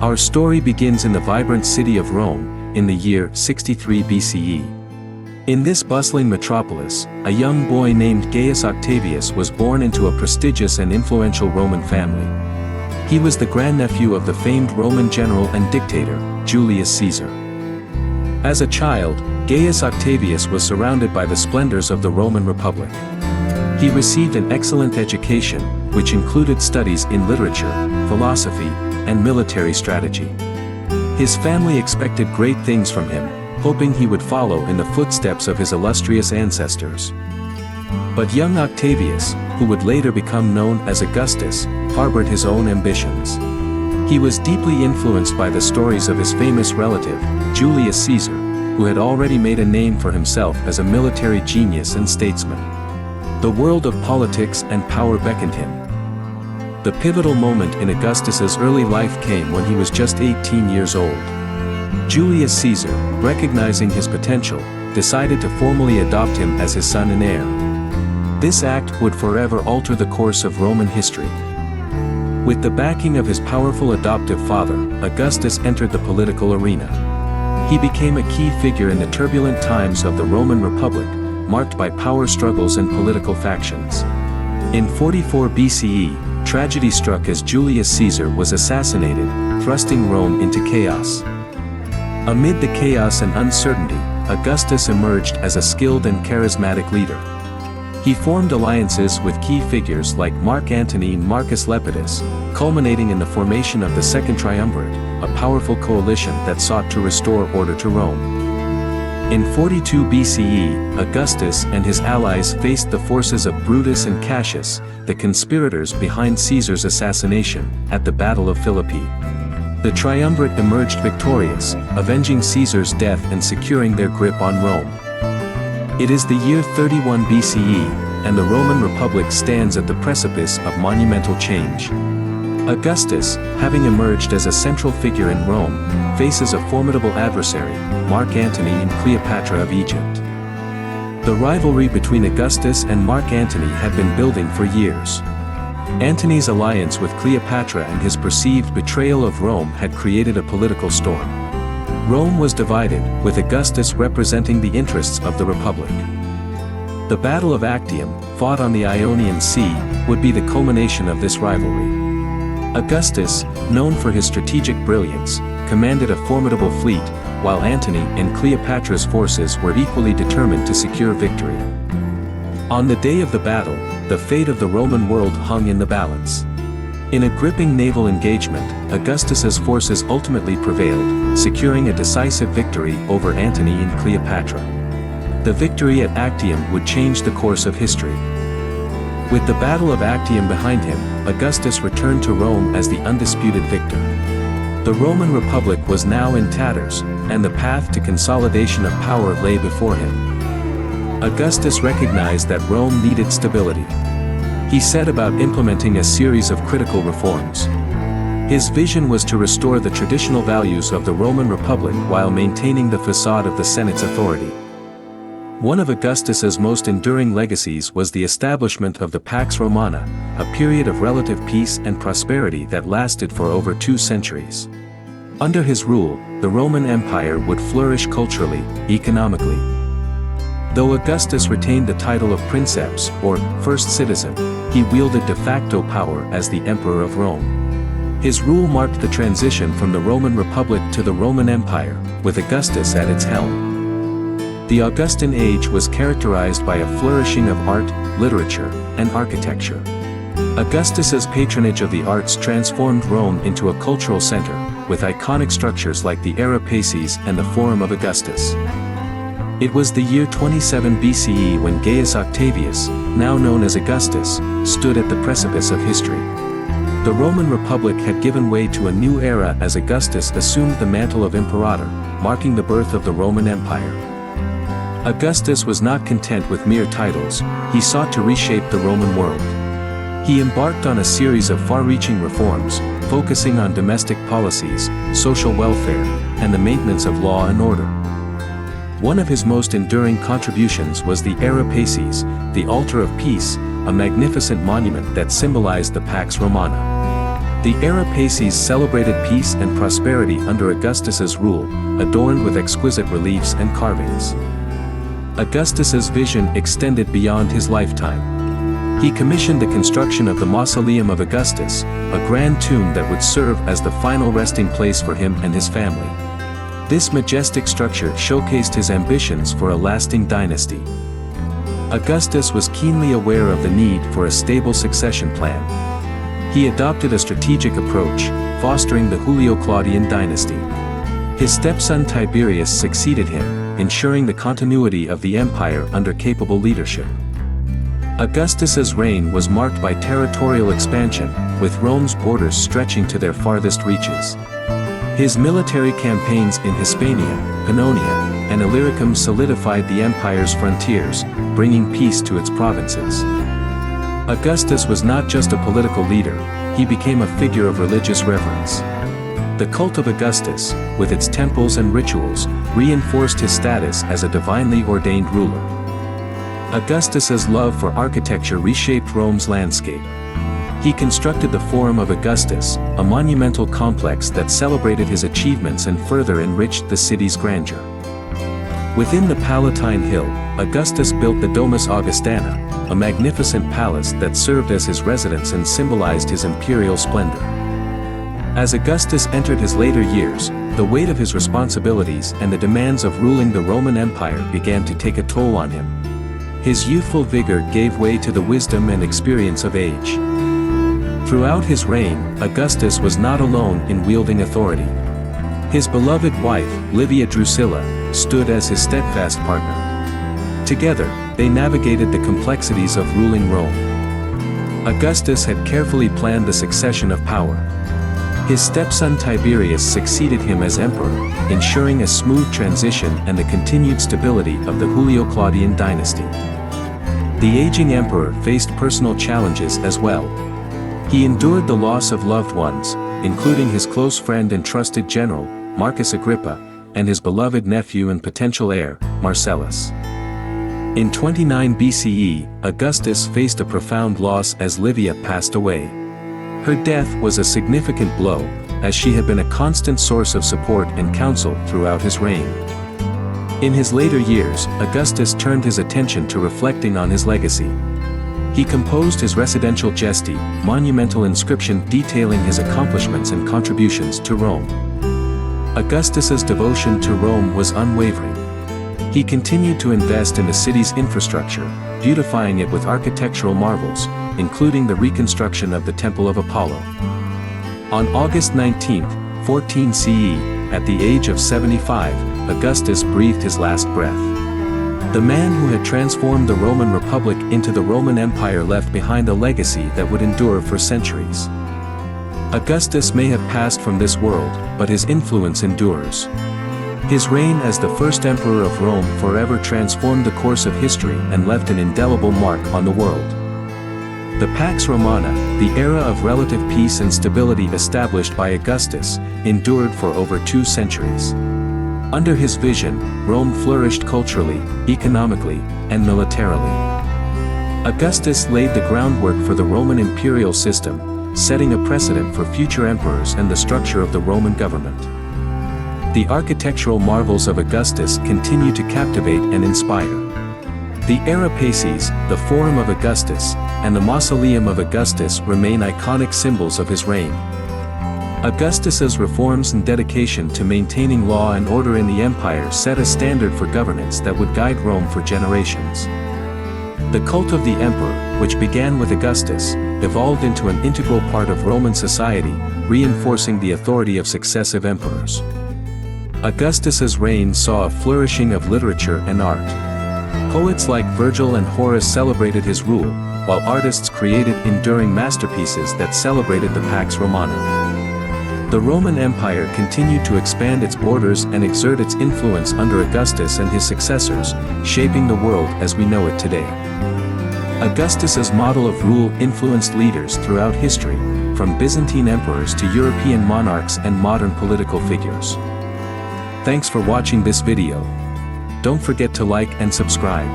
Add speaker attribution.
Speaker 1: Our story begins in the vibrant city of Rome, in the year 63 BCE. In this bustling metropolis, a young boy named Gaius Octavius was born into a prestigious and influential Roman family. He was the grandnephew of the famed Roman general and dictator, Julius Caesar. As a child, Gaius Octavius was surrounded by the splendors of the Roman Republic. He received an excellent education, which included studies in literature, philosophy, and military strategy. His family expected great things from him, hoping he would follow in the footsteps of his illustrious ancestors. But young Octavius, who would later become known as Augustus, harbored his own ambitions. He was deeply influenced by the stories of his famous relative, Julius Caesar, who had already made a name for himself as a military genius and statesman. The world of politics and power beckoned him. The pivotal moment in Augustus's early life came when he was just 18 years old. Julius Caesar, recognizing his potential, decided to formally adopt him as his son and heir. This act would forever alter the course of Roman history. With the backing of his powerful adoptive father, Augustus entered the political arena. He became a key figure in the turbulent times of the Roman Republic, marked by power struggles and political factions. In 44 BCE, tragedy struck as Julius Caesar was assassinated, thrusting Rome into chaos. Amid the chaos and uncertainty, Augustus emerged as a skilled and charismatic leader. He formed alliances with key figures like Mark Antony and Marcus Lepidus, culminating in the formation of the Second Triumvirate, a powerful coalition that sought to restore order to Rome. In 42 BCE, Augustus and his allies faced the forces of Brutus and Cassius, the conspirators behind Caesar's assassination, at the Battle of Philippi. The triumvirate emerged victorious, avenging Caesar's death and securing their grip on Rome. It is the year 31 BCE, and the Roman Republic stands at the precipice of monumental change. Augustus, having emerged as a central figure in Rome, faces a formidable adversary, Mark Antony and Cleopatra of Egypt. The rivalry between Augustus and Mark Antony had been building for years. Antony's alliance with Cleopatra and his perceived betrayal of Rome had created a political storm. Rome was divided, with Augustus representing the interests of the Republic. The Battle of Actium, fought on the Ionian Sea, would be the culmination of this rivalry. Augustus, known for his strategic brilliance, commanded a formidable fleet, while Antony and Cleopatra's forces were equally determined to secure victory. On the day of the battle, the fate of the Roman world hung in the balance. In a gripping naval engagement, Augustus's forces ultimately prevailed, securing a decisive victory over Antony and Cleopatra. The victory at Actium would change the course of history. With the Battle of Actium behind him, Augustus returned to Rome as the undisputed victor. The Roman Republic was now in tatters, and the path to consolidation of power lay before him. Augustus recognized that Rome needed stability. He set about implementing a series of critical reforms. His vision was to restore the traditional values of the Roman Republic while maintaining the facade of the Senate's authority. One of Augustus's most enduring legacies was the establishment of the Pax Romana, a period of relative peace and prosperity that lasted for over 2 centuries. Under his rule, the Roman Empire would flourish culturally, economically. Though Augustus retained the title of princeps, or first citizen, he wielded de facto power as the Emperor of Rome. His rule marked the transition from the Roman Republic to the Roman Empire, with Augustus at its helm. The Augustan age was characterized by a flourishing of art, literature, and architecture. Augustus's patronage of the arts transformed Rome into a cultural center, with iconic structures like the Paces and the Forum of Augustus. It was the year 27 BCE when Gaius Octavius, now known as Augustus, stood at the precipice of history. The Roman Republic had given way to a new era as Augustus assumed the mantle of imperator, marking the birth of the Roman Empire. Augustus was not content with mere titles, he sought to reshape the Roman world. He embarked on a series of far-reaching reforms, focusing on domestic policies, social welfare, and the maintenance of law and order. One of his most enduring contributions was the Paces, the Altar of Peace, a magnificent monument that symbolized the Pax Romana. The era Paces celebrated peace and prosperity under Augustus's rule, adorned with exquisite reliefs and carvings. Augustus's vision extended beyond his lifetime. He commissioned the construction of the Mausoleum of Augustus, a grand tomb that would serve as the final resting place for him and his family. This majestic structure showcased his ambitions for a lasting dynasty. Augustus was keenly aware of the need for a stable succession plan. He adopted a strategic approach, fostering the Julio-Claudian dynasty. His stepson Tiberius succeeded him, ensuring the continuity of the empire under capable leadership. Augustus's reign was marked by territorial expansion, with Rome's borders stretching to their farthest reaches. His military campaigns in Hispania, Pannonia, and Illyricum solidified the empire's frontiers, bringing peace to its provinces. Augustus was not just a political leader, he became a figure of religious reverence. The cult of Augustus, with its temples and rituals, reinforced his status as a divinely ordained ruler. Augustus's love for architecture reshaped Rome's landscape. He constructed the Forum of Augustus, a monumental complex that celebrated his achievements and further enriched the city's grandeur. Within the Palatine Hill, Augustus built the Domus Augustana, a magnificent palace that served as his residence and symbolized his imperial splendor. As Augustus entered his later years, the weight of his responsibilities and the demands of ruling the Roman Empire began to take a toll on him. His youthful vigor gave way to the wisdom and experience of age. Throughout his reign, Augustus was not alone in wielding authority. His beloved wife, Livia Drusilla, stood as his steadfast partner. Together, they navigated the complexities of ruling Rome. Augustus had carefully planned the succession of power. His stepson Tiberius succeeded him as emperor, ensuring a smooth transition and the continued stability of the Julio-Claudian dynasty. The aging emperor faced personal challenges as well. He endured the loss of loved ones, including his close friend and trusted general, Marcus Agrippa, and his beloved nephew and potential heir, Marcellus. In 29 BCE, Augustus faced a profound loss as Livia passed away. Her death was a significant blow, as she had been a constant source of support and counsel throughout his reign. In his later years, Augustus turned his attention to reflecting on his legacy. He composed his Residential Gesti, monumental inscription detailing his accomplishments and contributions to Rome. Augustus's devotion to Rome was unwavering. He continued to invest in the city's infrastructure, beautifying it with architectural marvels, including the reconstruction of the Temple of Apollo. On August 19, 14 CE, at the age of 75, Augustus breathed his last breath. The man who had transformed the Roman Republic into the Roman Empire left behind a legacy that would endure for centuries. Augustus may have passed from this world, but his influence endures. His reign as the first emperor of Rome forever transformed the course of history and left an indelible mark on the world. The Pax Romana, the era of relative peace and stability established by Augustus, endured for over 2 centuries. Under his vision, Rome flourished culturally, economically, and militarily. Augustus laid the groundwork for the Roman imperial system, setting a precedent for future emperors and the structure of the Roman government. The architectural marvels of Augustus continue to captivate and inspire. The Era Paces, the Forum of Augustus, and the Mausoleum of Augustus remain iconic symbols of his reign. Augustus's reforms and dedication to maintaining law and order in the empire set a standard for governance that would guide Rome for generations. The cult of the emperor, which began with Augustus, evolved into an integral part of Roman society, reinforcing the authority of successive emperors. Augustus's reign saw a flourishing of literature and art. Poets like Virgil and Horace celebrated his rule, while artists created enduring masterpieces that celebrated the Pax Romana. The Roman Empire continued to expand its borders and exert its influence under Augustus and his successors, shaping the world as we know it today. Augustus's model of rule influenced leaders throughout history, from Byzantine emperors to European monarchs and modern political figures. Thanks for watching this video. Don't forget to like and subscribe.